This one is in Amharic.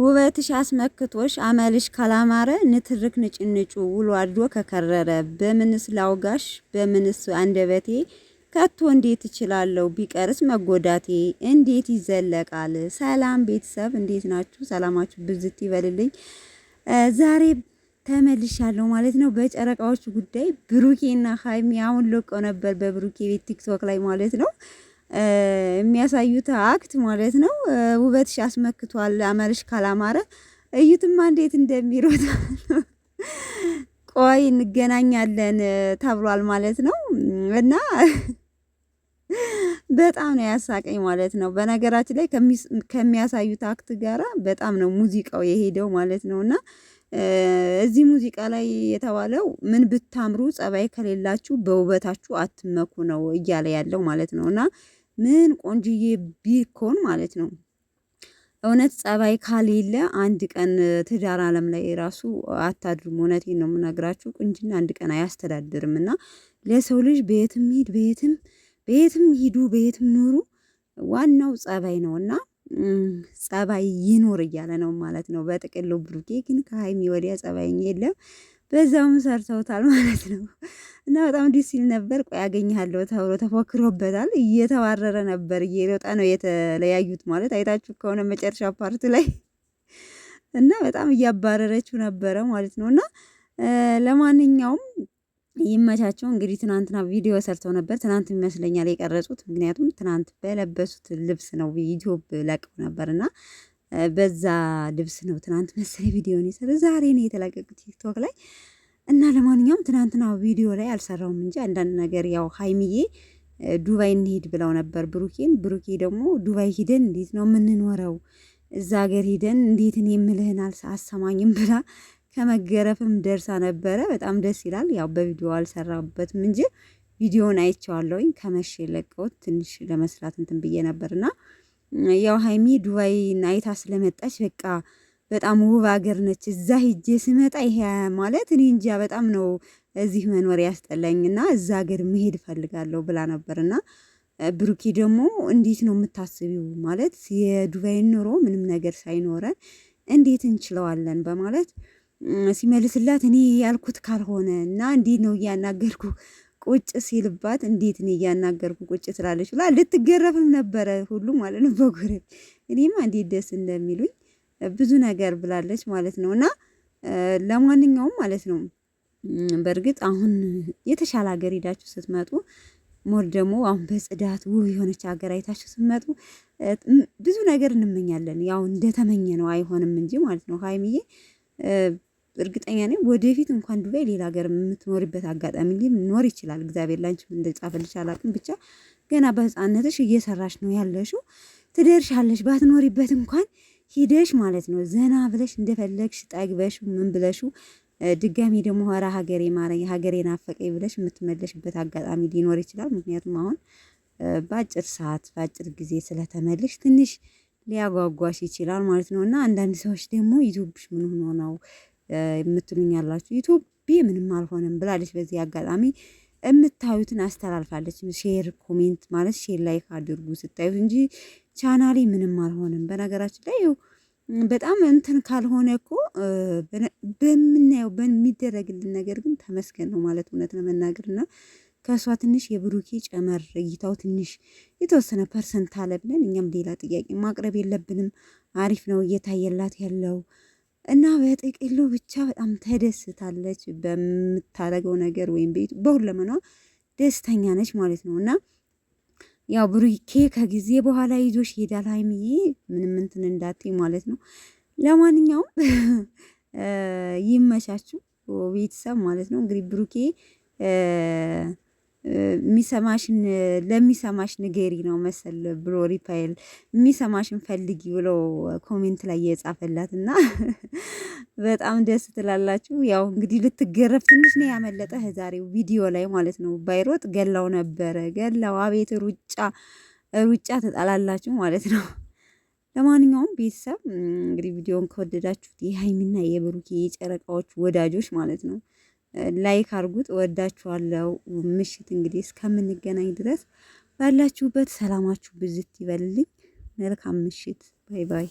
ውበትሽ አስመክቶሽ አመልሽ ካላማረ ንትርክ ንጭንጩ ውሎ አድሮ ከከረረ በምንስ ላውጋሽ በምንስ አንደበቴ ከቶ እንዴት እችላለሁ ቢቀርስ መጎዳቴ እንዴት ይዘለቃል። ሰላም ቤተሰብ እንዴት ናችሁ? ሰላማችሁ ብዝት ይበልልኝ። ዛሬ ተመልሻለሁ ማለት ነው። በጨረቃዎቹ ጉዳይ ብሩኬና ሀይሚ አሁን ለቀው ነበር በብሩኬ ቤት ቲክቶክ ላይ ማለት ነው። የሚያሳዩት አክት ማለት ነው። ውበትሽ አስመክቷል አመልሽ ካላማረ እዩትማ እንዴት እንደሚሮጥ ቆይ እንገናኛለን ተብሏል ማለት ነው። እና በጣም ነው ያሳቀኝ ማለት ነው። በነገራችን ላይ ከሚያሳዩት አክት ጋራ በጣም ነው ሙዚቃው የሄደው ማለት ነውና እዚህ ሙዚቃ ላይ የተባለው ምን ብታምሩ ጸባይ ከሌላችሁ በውበታችሁ አትመኩ ነው እያለ ያለው ማለት ነውና ምን ቆንጅዬ ቢኮን ማለት ነው። እውነት ጸባይ ካሌለ አንድ ቀን ትዳር ዓለም ላይ ራሱ አታድርም። እውነቴን ነው የምነግራችሁ። ቁንጅና አንድ ቀን አያስተዳድርም። እና ለሰው ልጅ በየትም ሂድ በየትም ሂዱ በየትም ኑሩ ዋናው ጸባይ ነውና ጸባይ ይኖር እያለ ነው ማለት ነው። በጥቅሉ ብሩኬ ግን ከሀይሚ ወዲያ ጸባይኛ የለም። በዛውም ሰርተውታል ማለት ነው። እና በጣም ደስ ሲል ነበር። ቆይ አገኘሃለሁ ተብሎ ተፎክሮበታል። እየተዋረረ ነበር፣ እየሮጠ ነው የተለያዩት ማለት አይታችሁ ከሆነ መጨረሻ ፓርት ላይ እና በጣም እያባረረችው ነበረ ማለት ነው። እና ለማንኛውም ይመቻቸው። እንግዲህ ትናንትና ቪዲዮ ሰርተው ነበር። ትናንት ይመስለኛል የቀረጹት፣ ምክንያቱም ትናንት በለበሱት ልብስ ነው ዩቲዩብ ለቀው ነበርና በዛ ልብስ ነው ትናንት መሰለኝ ቪዲዮን የሰራ ዛሬ ነው የተለቀቀው ቲክቶክ ላይ። እና ለማንኛውም ትናንትና ቪዲዮ ላይ አልሰራውም እንጂ አንዳንድ ነገር ያው ሀይሚዬ ዱባይ እንሂድ ብለው ነበር ብሩኬ ደግሞ ዱባይ ሂደን እንዴት ነው የምንኖረው እዛ ሀገር ሂደን እንዴት ነው የምልህን አሰማኝም ብላ ከመገረፍም ደርሳ ነበረ። በጣም ደስ ይላል። ያው በቪዲዮ አልሰራበትም እንጂ ቪዲዮን አይቼዋለሁኝ። ከመሸ ለቀውት ትንሽ ለመስራት እንትን ብዬ ነበርና ያው ሀይሚ ዱባይ አይታ ስለመጣች በቃ በጣም ውብ ሀገር ነች። እዛ ሂጄ ስመጣ ይሄ ማለት እኔ እንጃ በጣም ነው እዚህ መኖር ያስጠላኝና እዛ ሀገር መሄድ እፈልጋለሁ ብላ ነበርና ብሩኬ ደግሞ እንዴት ነው የምታስቢው ማለት የዱባይን ኑሮ ምንም ነገር ሳይኖረን እንዴት እንችለዋለን በማለት ሲመልስላት እኔ ያልኩት ካልሆነ እና እንዴት ነው እያናገርኩ ቁጭ ሲልባት እንዴት ነው እያናገርኩ ቁጭ ትላለች ብላ ልትገረፍም ነበረ ሁሉ ማለት ነው በጎረቤት። እኔማ እንዴት ደስ እንደሚሉኝ ብዙ ነገር ብላለች ማለት ነው። እና ለማንኛውም ማለት ነው በእርግጥ አሁን የተሻለ ሀገር ሄዳችሁ ስትመጡ ሞር ደግሞ አሁን በጽዳት ውብ የሆነች ሀገር አይታችሁ ስትመጡ ብዙ ነገር እንመኛለን። ያው እንደተመኘ ነው አይሆንም እንጂ ማለት ነው። ሀይሚዬ እርግጠኛ ነኝ ወደፊት እንኳን ዱባይ ሌላ ሀገር የምትኖርበት አጋጣሚ ሊኖር ይችላል። እግዚአብሔር ላንቺ እንደጻፈልሽ አላውቅም። ብቻ ገና በህፃነትሽ እየሰራሽ ነው ያለሽው፣ ትደርሻለሽ። ባትኖሪበት እንኳን ሂደሽ ማለት ነው ዘና ብለሽ እንደፈለግሽ ጠግበሽ ምን ብለሽ ድጋሚ ደግሞ ሆራ ሀገሬ ማረኝ ሀገሬ ናፈቀኝ ብለሽ የምትመለሽበት አጋጣሚ ሊኖር ይችላል። ምክንያቱም አሁን በአጭር ሰዓት በአጭር ጊዜ ስለተመለሽ ትንሽ ሊያጓጓሽ ይችላል ማለት ነው። እና አንዳንድ ሰዎች ደግሞ ዩቲዩብሽ ምን ሆኖ ነው የምትሉኝ ያላችሁ፣ ዩቲዩብ ምንም አልሆነም ብላለች። በዚህ አጋጣሚ የምታዩትን አስተላልፋለች። ሼር ኮሜንት ማለት ሼር ላይክ አድርጉ ስታዩት እንጂ ቻናሌ ምንም አልሆነም። በነገራችን ላይ በጣም እንትን ካልሆነ እኮ በምናየው በሚደረግልን ነገር ግን ተመስገን ነው ማለት እውነት ለመናገርና ከሷ ትንሽ የብሩኬ ጨመር እይታው ትንሽ የተወሰነ ፐርሰንት አለ ብለን እኛም ሌላ ጥያቄ ማቅረብ የለብንም። አሪፍ ነው እየታየላት ያለው እና በጥቅሉ ብቻ በጣም ተደስታለች በምታረገው ነገር ወይም በሁለመኗ ደስተኛ ነች ማለት ነው። እና ያው ብሩኬ ከጊዜ በኋላ ይዞሽ ይሄዳል ሀይሚዬ ምንም እንትን እንዳትይ ማለት ነው። ለማንኛውም ይመቻችሁ ቤተሰብ ማለት ነው። እንግዲህ ብሩኬ የሚሰማሽን ለሚሰማሽ ንገሪ ነው መሰል ብሎ ሪፓይል የሚሰማሽን ፈልጊ ብሎ ኮሜንት ላይ የጻፈላት እና በጣም ደስ ትላላችሁ። ያው እንግዲህ ልትገረፍ ትንሽ ነው ያመለጠ ዛሬው ቪዲዮ ላይ ማለት ነው። ባይሮጥ ገላው ነበረ ገላው። አቤት ሩጫ ተጣላላችሁ ማለት ነው። ለማንኛውም ቤተሰብ እንግዲህ ቪዲዮን ከወደዳችሁት የሀይሚና የብሩኬ የጨረቃዎች ወዳጆች ማለት ነው ላይክ አርጉት። ወዳችኋለሁ። ምሽት እንግዲህ እስከምንገናኝ ድረስ ባላችሁበት ሰላማችሁ ብዝት ይበልልኝ። መልካም ምሽት። ባይ ባይ።